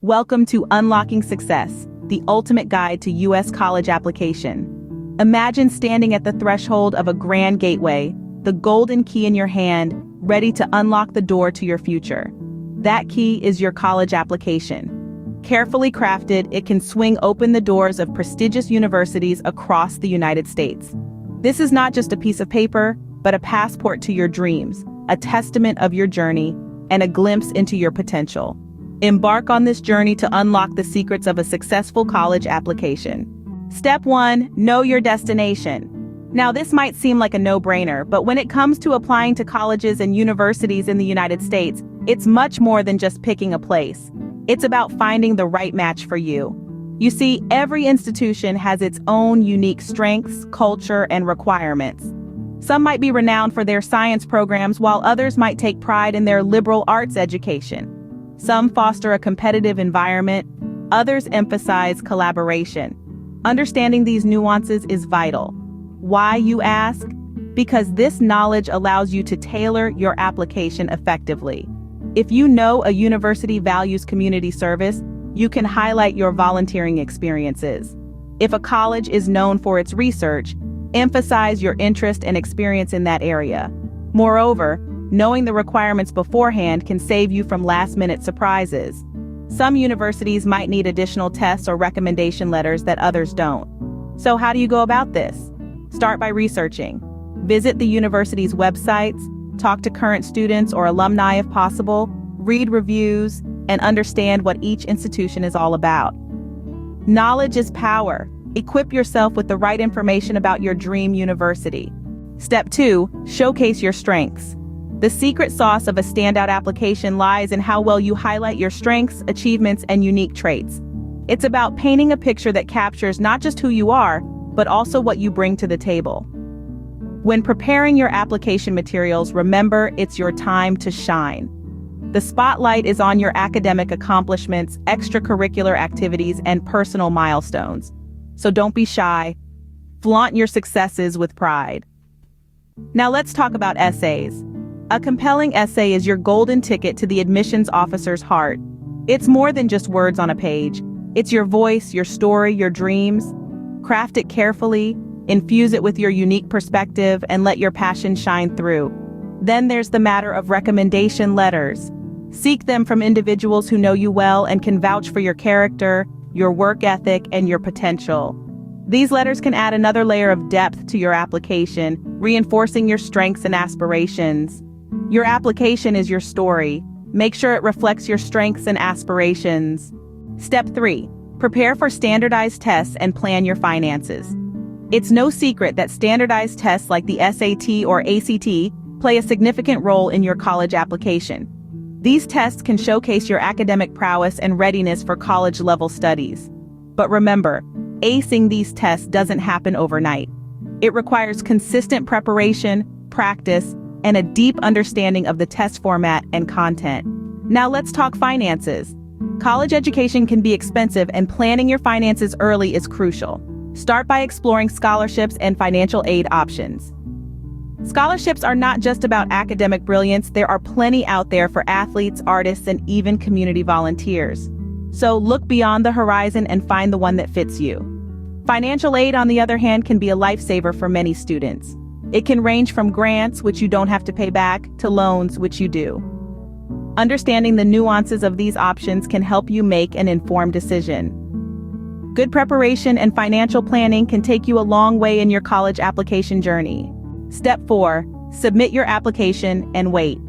Welcome to Unlocking Success, the ultimate guide to U.S. college application. Imagine standing at the threshold of a grand gateway, the golden key in your hand, ready to unlock the door to your future. That key is your college application. Carefully crafted, it can swing open the doors of prestigious universities across the United States. This is not just a piece of paper, but a passport to your dreams, a testament of your journey, and a glimpse into your potential. Embark on this journey to unlock the secrets of a successful college application. Step 1. Know your destination. Now, this might seem like a no-brainer, but when it comes to applying to colleges and universities in the United States, it's much more than just picking a place. It's about finding the right match for you. You see, every institution has its own unique strengths, culture, and requirements. Some might be renowned for their science programs, while others might take pride in their liberal arts education. Some foster a competitive environment, others emphasize collaboration. Understanding these nuances is vital. Why, you ask? Because this knowledge allows you to tailor your application effectively. If you know a university values community service, you can highlight your volunteering experiences. If a college is known for its research, emphasize your interest and experience in that area. Moreover, knowing the requirements beforehand can save you from last-minute surprises. Some universities might need additional tests or recommendation letters that others don't. So how do you go about this? Start by researching. Visit the university's websites, talk to current students or alumni if possible, read reviews, and understand what each institution is all about. Knowledge is power. Equip yourself with the right information about your dream university. Step 2. Showcase your strengths. The secret sauce of a standout application lies in how well you highlight your strengths, achievements, and unique traits. It's about painting a picture that captures not just who you are, but also what you bring to the table. When preparing your application materials, remember it's your time to shine. The spotlight is on your academic accomplishments, extracurricular activities, and personal milestones. So don't be shy. Flaunt your successes with pride. Now let's talk about essays. A compelling essay is your golden ticket to the admissions officer's heart. It's more than just words on a page. It's your voice, your story, your dreams. Craft it carefully, infuse it with your unique perspective, and let your passion shine through. Then there's the matter of recommendation letters. Seek them from individuals who know you well and can vouch for your character, your work ethic, and your potential. These letters can add another layer of depth to your application, reinforcing your strengths and aspirations. Your application is your story. Make sure it reflects your strengths and aspirations. Step 3. Prepare for standardized tests and plan your finances. It's no secret that standardized tests like the SAT or ACT play a significant role in your college application. These tests can showcase your academic prowess and readiness for college-level studies. But remember, acing these tests doesn't happen overnight. It requires consistent preparation, practice, and a deep understanding of the test format and content. Now let's talk finances. College education can be expensive, and planning your finances early is crucial. Start by exploring scholarships and financial aid options. Scholarships are not just about academic brilliance. There are plenty out there for athletes, artists, and even community volunteers. So look beyond the horizon and find the one that fits you. Financial aid, on the other hand, can be a lifesaver for many students. It can range from grants, which you don't have to pay back, to loans, which you do. Understanding the nuances of these options can help you make an informed decision. Good preparation and financial planning can take you a long way in your college application journey. Step 4. Submit your application and wait.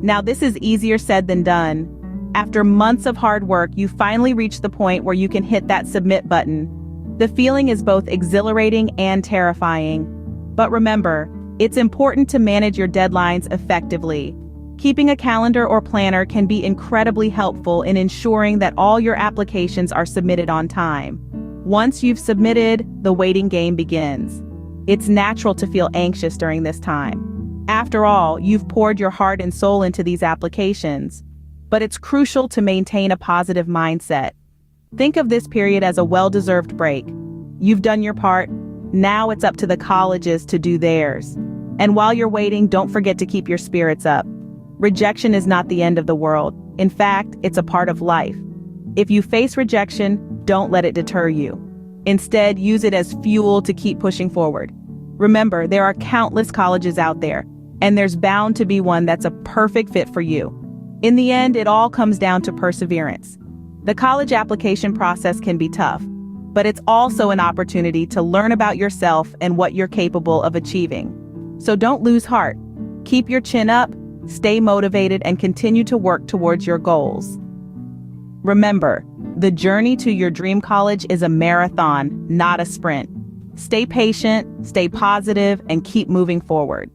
Now, this is easier said than done. After months of hard work, you finally reach the point where you can hit that submit button. The feeling is both exhilarating and terrifying. But remember, it's important to manage your deadlines effectively. Keeping a calendar or planner can be incredibly helpful in ensuring that all your applications are submitted on time. Once you've submitted, the waiting game begins. It's natural to feel anxious during this time. After all, you've poured your heart and soul into these applications. But it's crucial to maintain a positive mindset. Think of this period as a well-deserved break. You've done your part. Now it's up to the colleges to do theirs. And while you're waiting, don't forget to keep your spirits up. Rejection is not the end of the world. In fact, it's a part of life. If you face rejection, don't let it deter you. Instead, use it as fuel to keep pushing forward. Remember, there are countless colleges out there, and there's bound to be one that's a perfect fit for you. In the end, it all comes down to perseverance. The college application process can be tough, but it's also an opportunity to learn about yourself and what you're capable of achieving. So don't lose heart. Keep your chin up, stay motivated, and continue to work towards your goals. Remember, the journey to your dream college is a marathon, not a sprint. Stay patient, stay positive, and keep moving forward.